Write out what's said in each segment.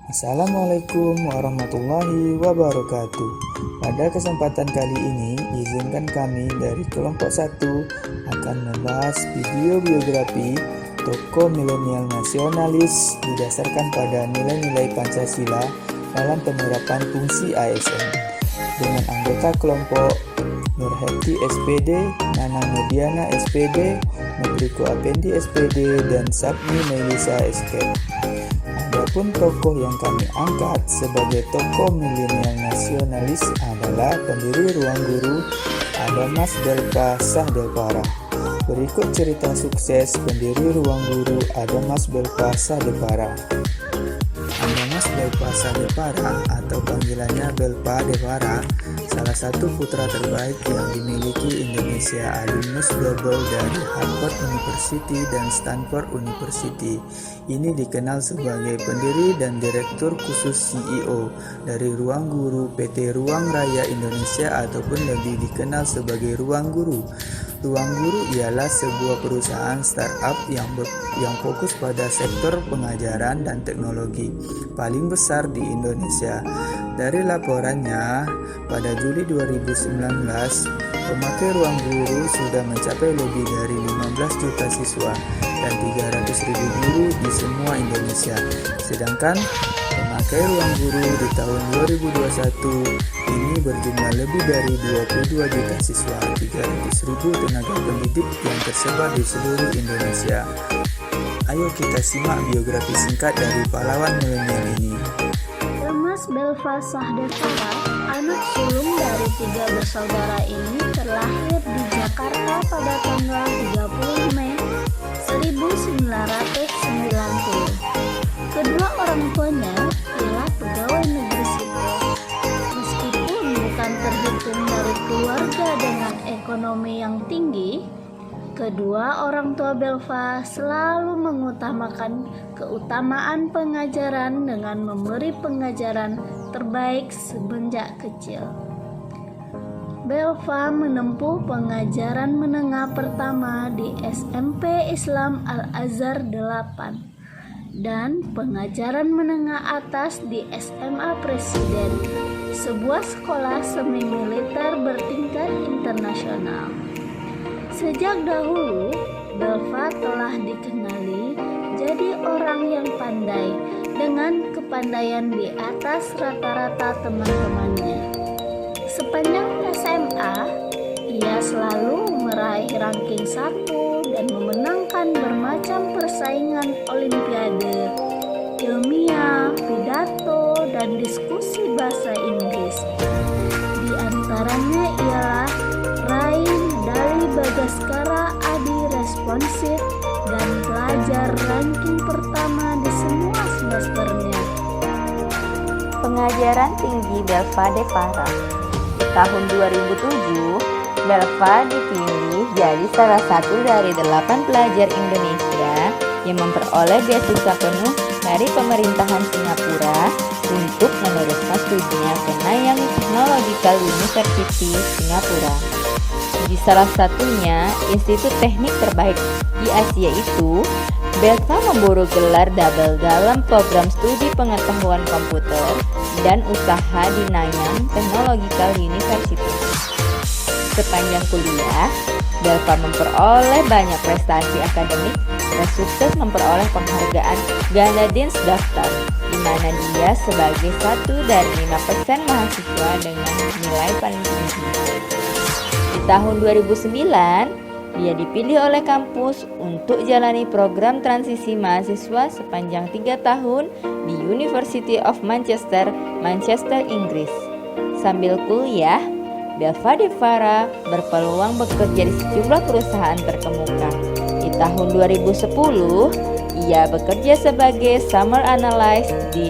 Assalamualaikum warahmatullahi wabarakatuh. Pada kesempatan kali ini, izinkan kami dari kelompok 1 akan membahas video biografi tokoh milenial nasionalis didasarkan pada nilai-nilai Pancasila dalam penerapan fungsi ASN dengan anggota kelompok Nurheti SPD, Nana Mediana SPD, Nugriko Apendi SPD, dan Sapni Melisa SK. Adapun tokoh yang kami angkat sebagai tokoh milenial nasionalis adalah pendiri Ruang Guru Adamas Belva Sahdepara. Berikut cerita sukses pendiri Ruang Guru Adamas Belva Sahdepara. Adamas Belva Sahdepara atau panggilannya Belva Devara, salah satu putra terbaik yang dimiliki Indonesia, alumnus global dari Harvard University dan Stanford University. Ini dikenal sebagai pendiri dan direktur khusus CEO dari Ruang Guru PT Ruang Raya Indonesia ataupun lebih dikenal sebagai Ruang Guru. Ruang Guru ialah sebuah perusahaan startup yang fokus pada sektor pengajaran dan teknologi paling besar di Indonesia. Dari laporannya, pada Juli 2019, pemakai Ruang Guru sudah mencapai lebih dari 15 juta siswa dan 300.000 guru di semua Indonesia. Sedangkan pemakai Ruang Guru di tahun 2021 ini berjumlah lebih dari 22 juta siswa, 300.000 tenaga pendidik yang tersebar di seluruh Indonesia. Ayo kita simak biografi singkat dari pahlawan milenial ini. Adamas Belva Sahdepara, anak sulung dari 3 bersaudara ini, terlahir di Jakarta pada tanggal 30 Mei 1990. Kedua orang tuanya ialah pegawai negeri sipil. Meskipun bukan terhitung dari keluarga dengan ekonomi yang tinggi, kedua orang tua Belva selalu mengutamakan keutamaan pengajaran dengan memberi pengajaran terbaik semenjak kecil. Belva menempuh pengajaran menengah pertama di SMP Islam Al-Azhar 8 dan pengajaran menengah atas di SMA Presiden, sebuah sekolah semi militer bertingkat internasional. Sejak dahulu, Belva telah dikenali jadi orang yang pandai dengan kepandaian di atas rata-rata teman-temannya. Sepanjang SMA, ia selalu meraih ranking 1 dan memenangkan bermacam persaingan olimpiade, ilmiah, pidato, dan diskusi bahasa Inggris. Di antaranya ialah raih medali Bagaskara Adi Responsif dan pelajar ranking pertama di semua semesternya. Pengajaran tinggi Belva Devara. Di tahun 2007, Belva dipilih jadi salah satu dari 8 pelajar Indonesia yang memperoleh beasiswa penuh dari pemerintahan Singapura untuk meneruskan studinya ke Nanyang Technological University, Singapura. Di salah satunya institut teknik terbaik di Asia itu, Belva memburu gelar double dalam program studi pengetahuan komputer dan usaha di Nanyang Technological University. Sepanjang kuliah, Belva memperoleh banyak prestasi akademik dan sukses memperoleh penghargaan Ganda Dean's Daftar, di mana dia sebagai satu dari 5% mahasiswa dengan nilai paling tinggi. Di tahun 2009, dia dipilih oleh kampus untuk jalani program transisi mahasiswa sepanjang 3 tahun di University of Manchester, Manchester, Inggris. Sambil kuliah, Belva Devara berpeluang bekerja di sejumlah perusahaan terkemuka. Di tahun 2010, ia bekerja sebagai Summer Analyst di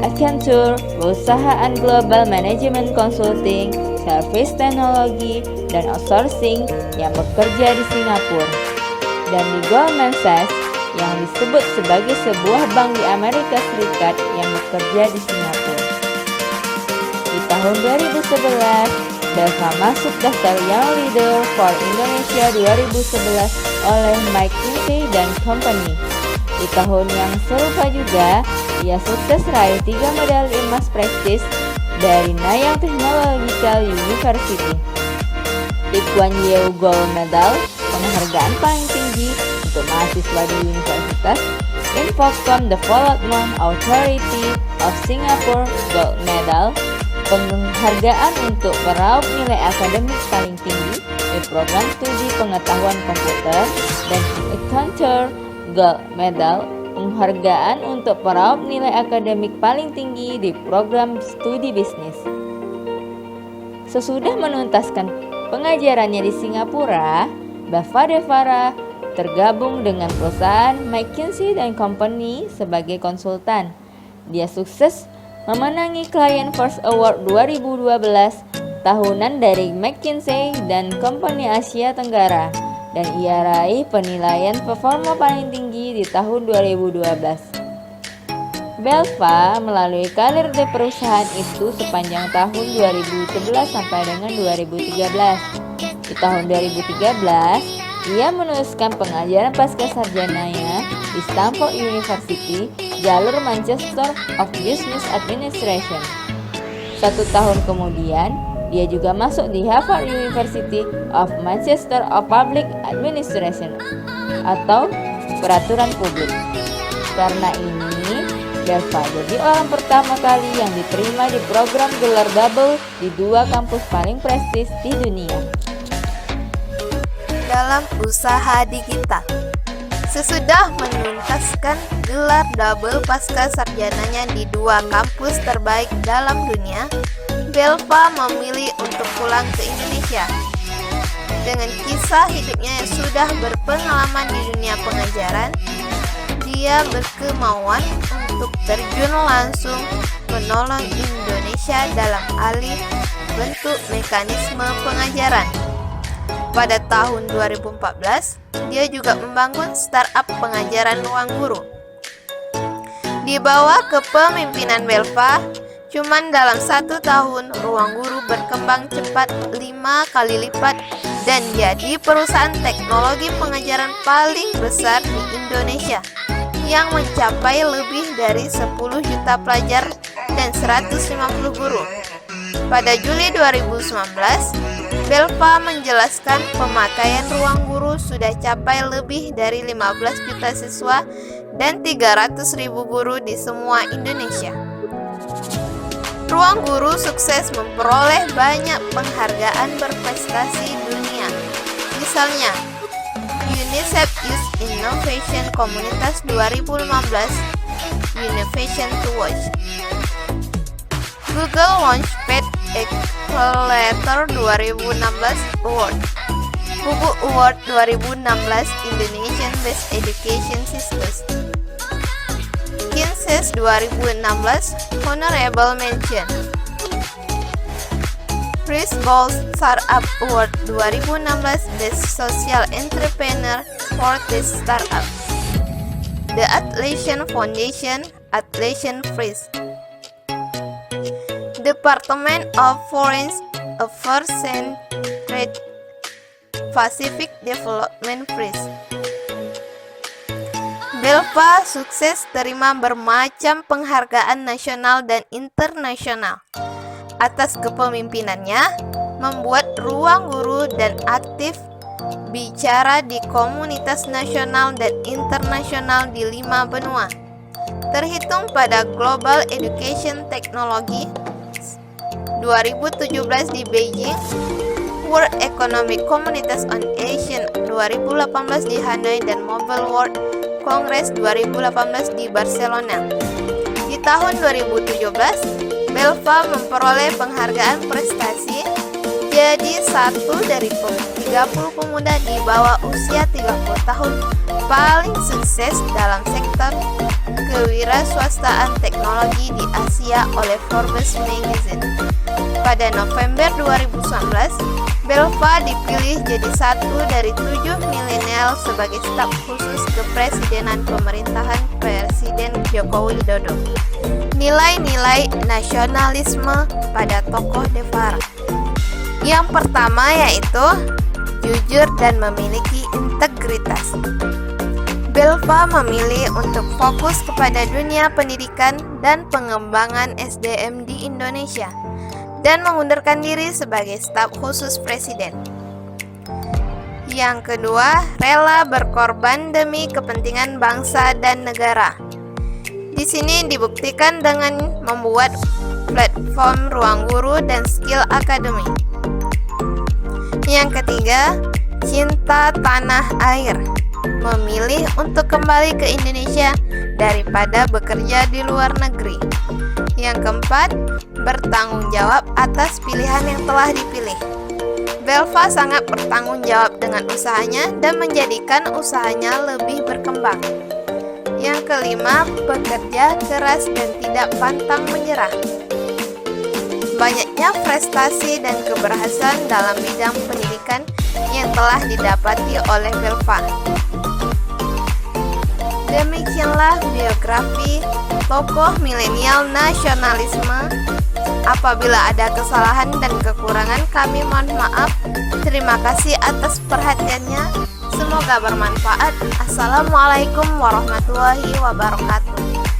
Accenture, perusahaan global management consulting, service teknologi, dan outsourcing yang bekerja di Singapura, dan di Goldman Sachs yang disebut sebagai sebuah bank di Amerika Serikat yang bekerja di Singapura. Di tahun 2011, Belva masuk daftar Young Leader for Indonesia 2011 oleh McKinsey & Company. Di tahun yang serupa juga, Ia sukses raih 3 medali emas prestis dari Nanyang Technological University. Lee Kuan Yew Gold Medal, penghargaan paling tinggi untuk mahasiswa di universitas. Infocom Development Authority of Singapore Gold Medal, penghargaan untuk meraup nilai akademik paling tinggi di program studi pengetahuan komputer. Dan Accenture Gold Medal, penghargaan untuk meraup nilai akademik paling tinggi di program studi bisnis. Sesudah menuntaskan pengajarannya di Singapura, Belva Devara tergabung dengan perusahaan McKinsey & Company sebagai konsultan. Dia sukses memenangi Client First Award 2012 tahunan dari McKinsey dan Company Asia Tenggara, dan ia raih penilaian performa paling tinggi di tahun 2012. Belva melalui karir di perusahaan itu sepanjang tahun 2011 sampai dengan 2013. Di tahun 2013, ia meneruskan pengajaran pascasarjananya di Stanford University, jalur Manchester of Business Administration. 1 tahun kemudian, dia juga masuk di Harvard University of Manchester of Public Administration atau peraturan publik. Karena ini, Belva jadi orang pertama kali yang diterima di program gelar double di 2 kampus paling prestis di dunia. Dalam usaha digital, sesudah menuntaskan gelar double pasca sarjananya di 2 kampus terbaik dalam dunia, Belva memilih untuk pulang ke Indonesia. Dengan kisah hidupnya yang sudah berpengalaman di dunia pengajaran, dia berkemauan untuk terjun langsung menolong Indonesia dalam alih bentuk mekanisme pengajaran. Pada tahun 2014, dia juga membangun startup pengajaran ruang guru. Di bawah kepemimpinan Belva, cuman dalam 1 tahun ruang guru berkembang cepat 5 kali lipat dan jadi perusahaan teknologi pengajaran paling besar di Indonesia yang mencapai lebih dari 10 juta pelajar dan 150 guru. Pada Juli 2019, Belva menjelaskan pemakaian ruang guru sudah capai lebih dari 15 juta siswa dan 300.000 guru di semua Indonesia. Ruang guru sukses memperoleh banyak penghargaan berprestasi dunia. Misalnya, UNICEF Youth Innovation Komunitas 2015, Innovation to Watch, Google Launchpad Accelerator 2016 Award, Buku Award 2016 Indonesian Best Education Systems, Kinses 2016 Honorable Mention, Chris Ball Startup Award 2016 Best Social Entrepreneur for the Startup, The Atlassian Foundation Atlassian Prize, Department of Foreign Affairs and Trade Pacific Development Prize. Belva sukses terima bermacam penghargaan nasional dan internasional. Atas kepemimpinannya, membuat ruang guru dan aktif bicara di komunitas nasional dan internasional di 5 benua. Terhitung pada Global Education Technology 2017 di Beijing, World Economic Communities on Asian 2018 di Hanoi, dan Mobile World Congress 2018 di Barcelona. Di tahun 2017, Belva memperoleh penghargaan prestasi jadi satu dari 30 pemuda di bawah usia 30 tahun paling sukses dalam sektor kewirausahaan teknologi di Asia oleh Forbes Magazine. Pada November 2019, Belva dipilih jadi satu dari 7 milenial sebagai staf khusus kepresidenan pemerintahan Presiden Joko Widodo. Nilai-nilai nasionalisme pada tokoh Devara. Yang pertama yaitu jujur dan memiliki integritas. Belva memilih untuk fokus kepada dunia pendidikan dan pengembangan SDM di Indonesia dan mengundurkan diri sebagai staf khusus presiden. Yang kedua, rela berkorban demi kepentingan bangsa dan negara. Di sini dibuktikan dengan membuat platform Ruang Guru dan Skill Academy. Yang ketiga, cinta tanah air. Memilih untuk kembali ke Indonesia daripada bekerja di luar negeri. Yang keempat, bertanggung jawab atas pilihan yang telah dipilih. Belva sangat bertanggung jawab dengan usahanya dan menjadikan usahanya lebih berkembang. Yang kelima, bekerja keras dan tidak pantang menyerah. Banyaknya prestasi dan keberhasilan dalam bidang pendidikan yang telah didapati oleh Belva. Demikianlah biografi tokoh milenial nasionalisme. Apabila ada kesalahan dan kekurangan, kami mohon maaf. Terima kasih atas perhatiannya. Semoga bermanfaat. Assalamualaikum warahmatullahi wabarakatuh.